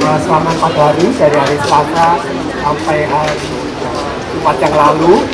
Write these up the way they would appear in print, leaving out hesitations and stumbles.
selama 4 hari dari hari Selasa sampai hari Jumat yang lalu.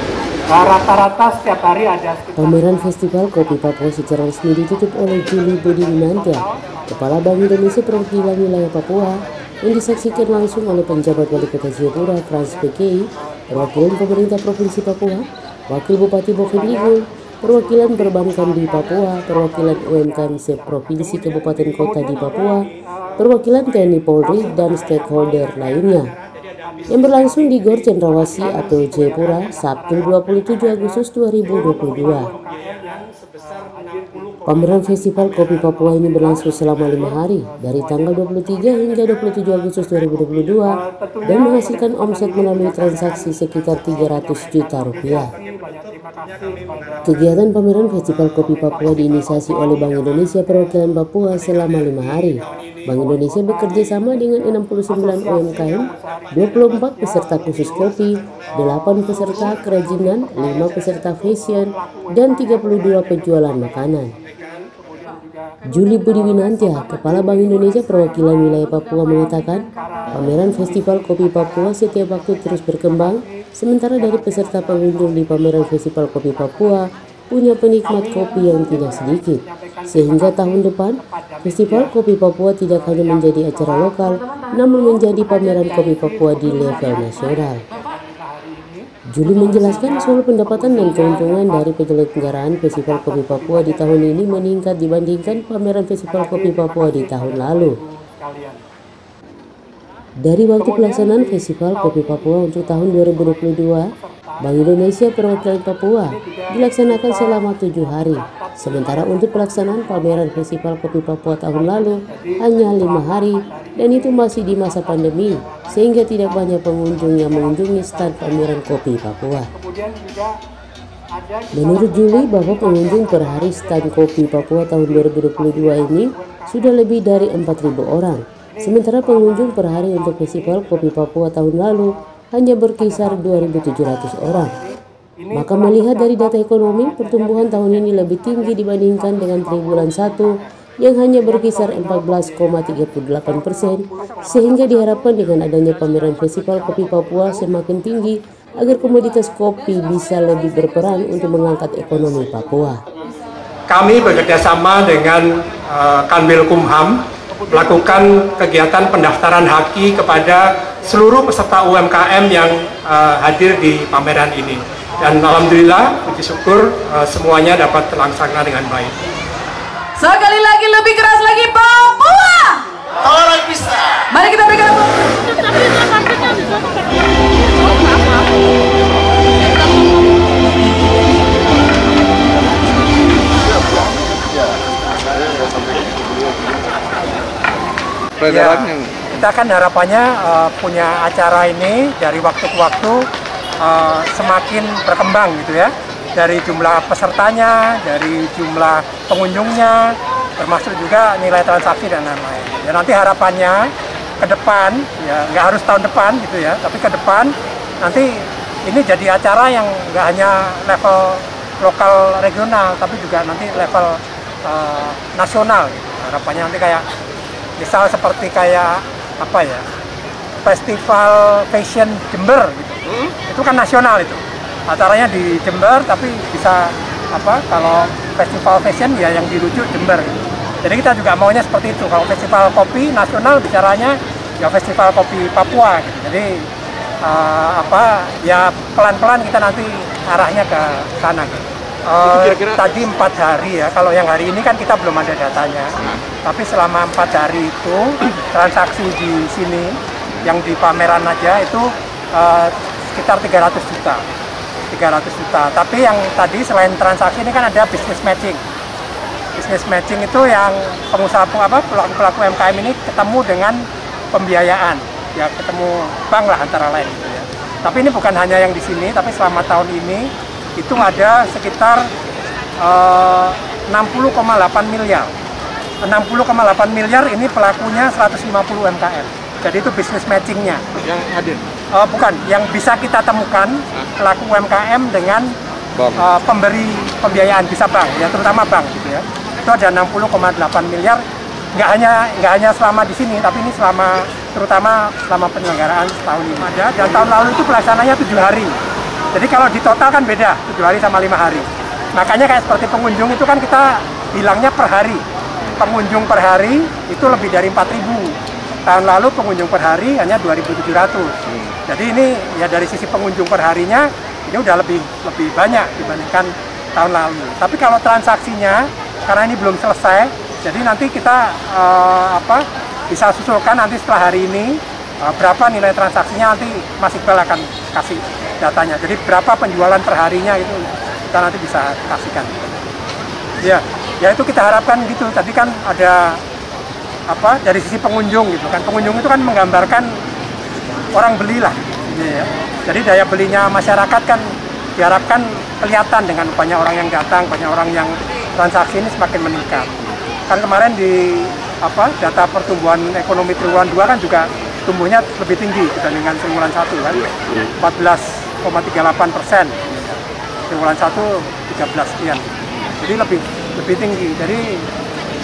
Rata-rata setiap hari ada Pameran Festival Kopi Papua secara resmi ditutup oleh Juli Budi Winantia, Kepala Bank Indonesia Perwakilan Wilayah Papua, yang disaksikan langsung oleh penjabat Wali Kota Jayapura, Frans PKI, perwakilan pemerintah Provinsi Papua, Wakil Bupati Bovendigul, perwakilan perbankan di Papua, perwakilan UMKM se-provinsi kabupaten kota di Papua, perwakilan TNI Polri, dan stakeholder lainnya, yang berlangsung di Gor Cendrawasih atau Jayapura, Sabtu 27 Agustus 2022. Pameran Festival Kopi Papua ini berlangsung selama 5 hari, dari tanggal 23 hingga 27 Agustus 2022, dan menghasilkan omset melalui transaksi sekitar 300 juta rupiah. Kegiatan pameran Festival Kopi Papua diinisiasi oleh Bank Indonesia Perwakilan Papua selama 5 hari. Bank Indonesia bekerja sama dengan 69 UMKM, 24 peserta khusus kopi, 8 peserta kerajinan, 5 peserta fashion, dan 32 penjualan makanan. Juli Budi Winantia, Kepala Bank Indonesia Perwakilan Wilayah Papua, mengatakan pameran Festival Kopi Papua setiap waktu terus berkembang, sementara dari peserta pengunjung di pameran Festival Kopi Papua punya penikmat kopi yang tidak sedikit, sehingga tahun depan Festival Kopi Papua tidak hanya menjadi acara lokal, namun menjadi pameran kopi Papua di level nasional. Juli menjelaskan soal pendapatan dan keuntungan dari penyelenggaraan Festival Kopi Papua di tahun ini meningkat dibandingkan pameran Festival Kopi Papua di tahun lalu. Dari waktu pelaksanaan Festival Kopi Papua untuk tahun 2022, Bank Indonesia Perwakilan Papua dilaksanakan selama 7 hari, sementara untuk pelaksanaan pameran Festival Kopi Papua tahun lalu hanya 5 hari, dan itu masih di masa pandemi, sehingga tidak banyak pengunjung yang mengunjungi stand pameran Kopi Papua. Menurut Juli, bahwa pengunjung per hari stand Kopi Papua tahun 2022 ini sudah lebih dari 4.000 orang, sementara pengunjung per hari untuk Festival Kopi Papua tahun lalu hanya berkisar 2.700 orang. Maka melihat dari data ekonomi, pertumbuhan tahun ini lebih tinggi dibandingkan dengan triwulan 1 yang hanya berkisar 14,38%, sehingga diharapkan dengan adanya pameran Festival Kopi Papua semakin tinggi agar komoditas kopi bisa lebih berperan untuk mengangkat ekonomi Papua. Kami bekerjasama dengan Kanwilkumham melakukan kegiatan pendaftaran haki kepada seluruh peserta UMKM yang hadir di pameran ini. Dan alhamdulillah, puji syukur semuanya dapat terlaksana dengan baik. Sekali lagi, lebih keras lagi, Papua! Orang bisa. Mari kita berikan Ya, kita kan harapannya punya acara ini dari waktu ke waktu semakin berkembang gitu ya, dari jumlah pesertanya, dari jumlah pengunjungnya, termasuk juga nilai transaksi dan lain-lain. Ya, nanti harapannya ke depan, ya nggak harus tahun depan gitu ya, tapi ke depan nanti ini jadi acara yang nggak hanya level lokal regional, tapi juga nanti level nasional. Gitu. Harapannya nanti kayak misal seperti kayak apa ya, festival fashion Jember gitu. Itu kan nasional itu. Acaranya di Jember tapi bisa apa, kalau festival fashion ya yang dirujuk Jember gitu. Jadi kita juga maunya seperti itu. Kalau festival kopi nasional bicaranya ya festival kopi Papua gitu. Jadi apa ya, pelan-pelan kita nanti arahnya ke sana gitu. Tadi 4 hari ya, kalau yang hari ini kan kita belum ada datanya. Tapi selama 4 hari itu transaksi di sini yang di pameran aja itu sekitar 300 juta. Tapi yang tadi selain transaksi ini kan ada business matching. Business matching itu yang pengusaha pelaku UMKM ini ketemu dengan pembiayaan, ya ketemu bank lah antara lain gitu ya. Tapi ini bukan hanya yang di sini, tapi selama tahun ini itu ada sekitar 60,8 miliar. 60,8 miliar ini pelakunya 150 UMKM. Jadi itu business matchingnya. Yang hadir? Bukan, yang bisa kita temukan pelaku UMKM dengan pemberi pembiayaan, bisa bank, ya terutama bank gitu ya. Itu ada 60,8 miliar. Nggak hanya selama di sini, tapi ini selama terutama selama penyelenggaraan setahun ini aja. Dan tahun lalu itu pelaksananya 7 hari. Jadi kalau di total kan beda, 7 hari sama 5 hari. Makanya kayak seperti pengunjung itu kan kita bilangnya per hari. Pengunjung per hari itu lebih dari 4.000. Tahun lalu pengunjung per hari hanya 2.700. Jadi ini ya dari sisi pengunjung per harinya ini udah lebih banyak dibandingkan tahun lalu. Tapi kalau transaksinya karena ini belum selesai, jadi nanti kita bisa susulkan nanti setelah hari ini berapa nilai transaksinya, nanti Mas Iqbal akan kasih datanya. Jadi berapa penjualan perharinya itu kita nanti bisa kasihkan. Ya itu kita harapkan gitu. Tadi kan ada dari sisi pengunjung gitu kan. Pengunjung itu kan menggambarkan orang beli lah. Gitu ya. Jadi daya belinya masyarakat kan diharapkan kelihatan dengan banyak orang yang datang, banyak orang yang transaksi ini semakin meningkat. Kan kemarin di data pertumbuhan ekonomi triwulan 2 kan juga tumbuhnya lebih tinggi dibandingkan triwulan 1 kan, 14,38%, triwulan 1 13 sekian, jadi lebih tinggi. Jadi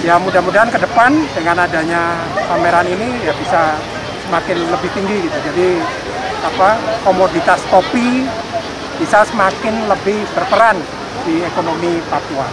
ya mudah-mudahan ke depan dengan adanya pameran ini ya bisa semakin lebih tinggi gitu. Jadi komoditas kopi bisa semakin lebih berperan di ekonomi Papua.